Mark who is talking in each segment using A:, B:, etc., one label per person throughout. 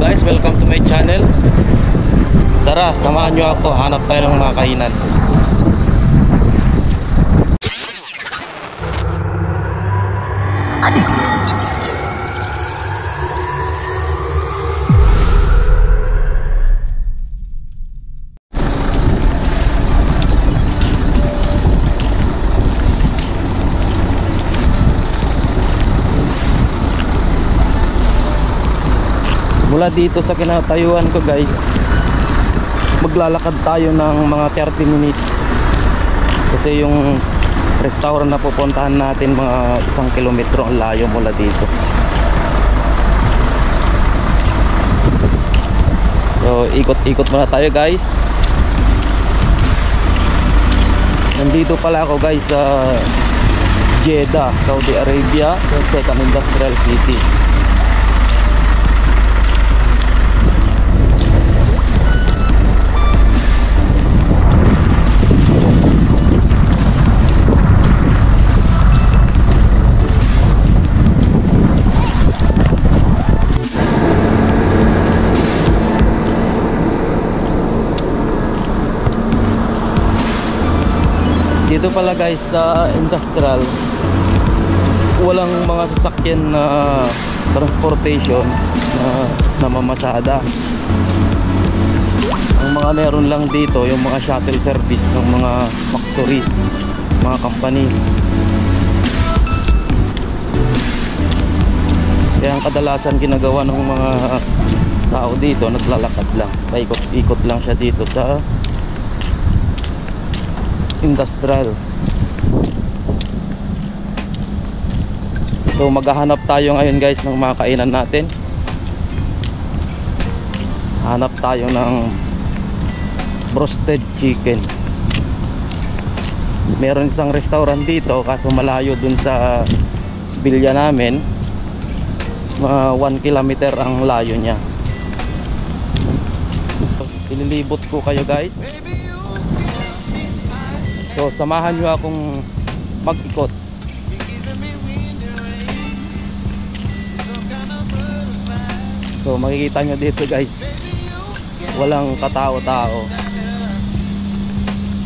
A: guys, welcome to my channel. Tara, samahan nyo ako, hanap tayo ng mga kainan. Mula dito sa kinatayuan ko guys, maglalakad tayo ng mga 30 minutes. Kasi yung restaurant na pupuntahan natin mga 1 kilometro ang layo mula dito. So ikot-ikot muna tayo guys. Nandito pala ako guys sa Jeddah, Saudi Arabia, sa second industrial city. Dito pala guys sa industrial, walang mga sasakyan na transportation na mamasada. Ang mga meron lang dito yung mga shuttle service ng mga factory, mga company. Kaya ang kadalasan ginagawa ng mga tao dito, naglalakad lang, paikot-ikot lang siya dito sa industrial. So maghahanap tayo ngayon guys ng mga kainan natin. Hanap tayo ng roasted chicken. Meron isang restaurant dito kaso malayo dun sa bilya namin. Mga 1 kilometer ang layo niya. So, ililibot ko kayo guys. So samahan nyo akong mag-ikot. So makikita nyo dito guys, walang katao-tao.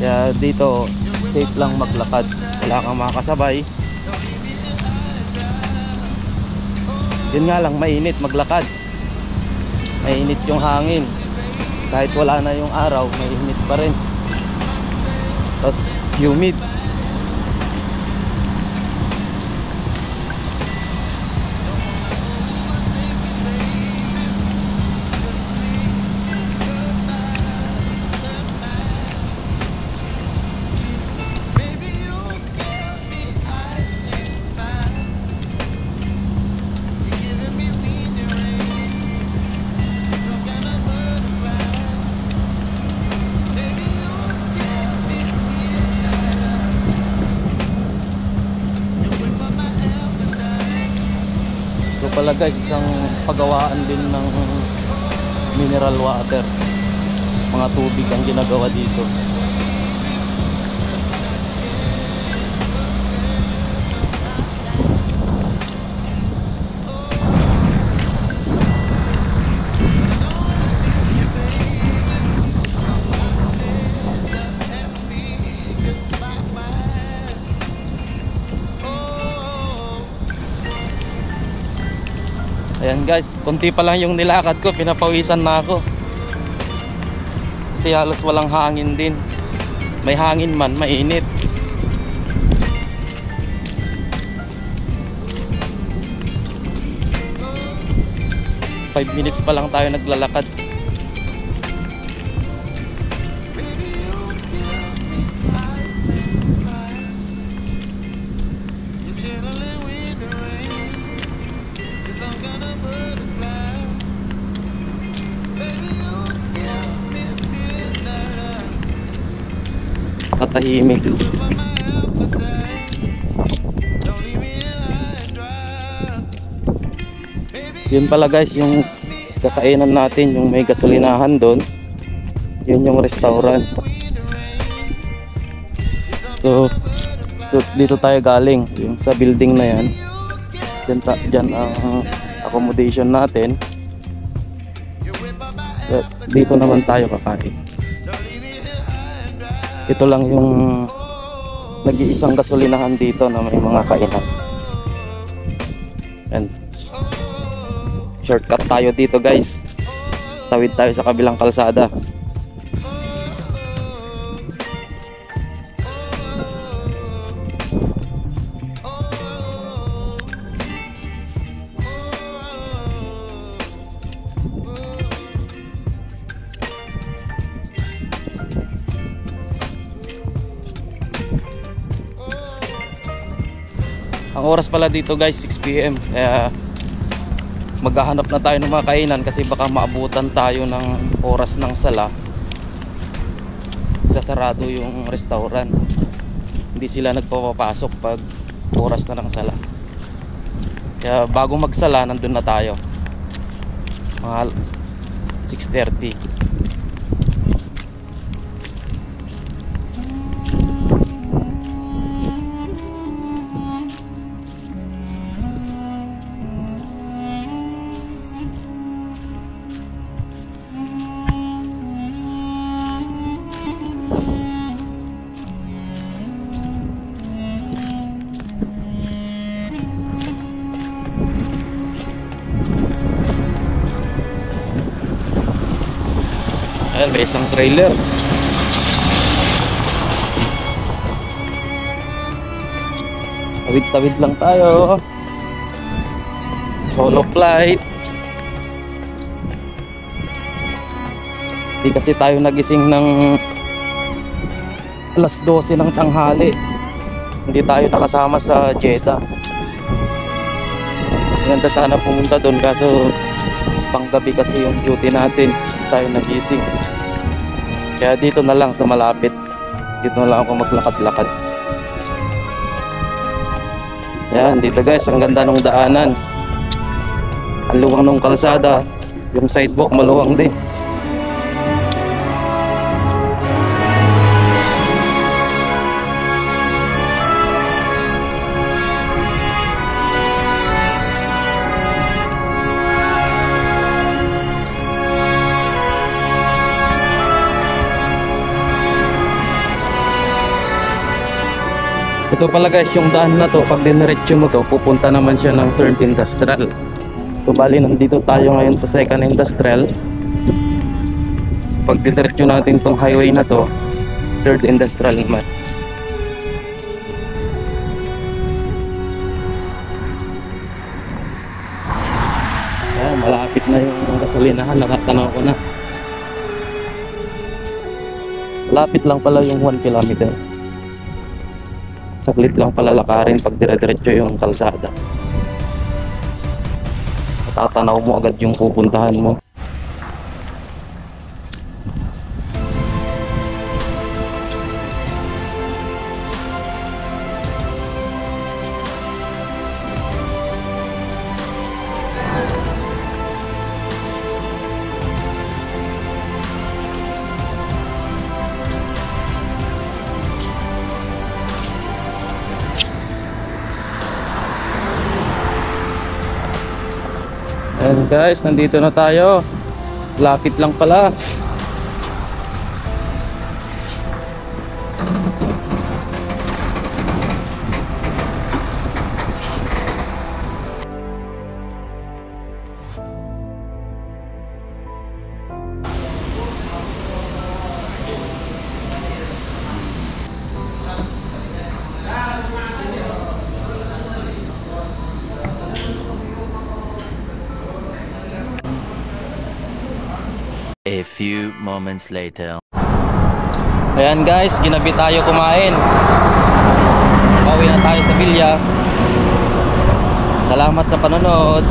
A: Kaya dito safe lang maglakad, wala kang makakasabay. Yun nga lang, mainit maglakad. Mainit yung hangin. Kahit wala na yung araw, mainit pa rin. Tapos humid. Pala guys, isang pagawaan din ng mineral water, mga tubig ang ginagawa dito. Ayan guys, konti pa lang yung nilakad ko, pinapawisan na ako. Kasi halos walang hangin din. May hangin man, mainit. 5 minutes pa lang tayo naglalakad. Katahimik. Yun pala guys, yung kakainan natin, yung may gasolinahan doon, yun yung restaurant. So dito tayo galing, yung sa building na yan. Dyan ang accommodation natin. Dito naman tayo kakain. Ito lang yung nag-iisang gasolinahan dito na may mga kainan. And shortcut tayo dito guys. Tawid tayo sa kabilang kalsada. Ang oras pala dito guys 6 PM. Kaya maghahanap na tayo ng mga kainan kasi baka maabutan tayo ng oras ng sala. Sasarado yung restaurant. Hindi sila nagpapapasok pag oras na ng sala. Kaya bago magsala nandun na tayo. Mga 6:30. Ayan, may isang trailer. Tawid-tawid lang tayo. Solo flight. Hindi kasi tayo nagising ng alas 12 ng tanghali. Hindi tayo nakasama sa Jeddah. Ganda sana pumunta doon kaso panggabi kasi yung duty natin. Hindi tayo nagising. Kaya dito na lang sa malapit. Dito na lang ako maglakad-lakad. Yan, dito guys, ang ganda ng daanan. Ang luwang ng kalsada. Yung sidewalk maluwang din. Ito pala guys, yung daan na to, pag diniretso mo to, pupunta naman siya ng 3rd Industrial. So bali, nandito tayo ngayon sa 2nd Industrial. Pag diniretso natin tong highway na to, 3rd Industrial naman. Ayan, malapit na yung gasolinahan, nakatanaw ko na. Malapit lang pala yung 1 kilometer. Saglit lang pala lakarin pag dire-diretso yung kalsada. Tatanaw mo agad yung pupuntahan mo. Ayan guys, nandito na tayo. Lapit lang pala.
B: A few moments later.
A: Ayan guys, ginabi tayo kumain. Pauwi na tayo sa Villa. Salamat sa panonood.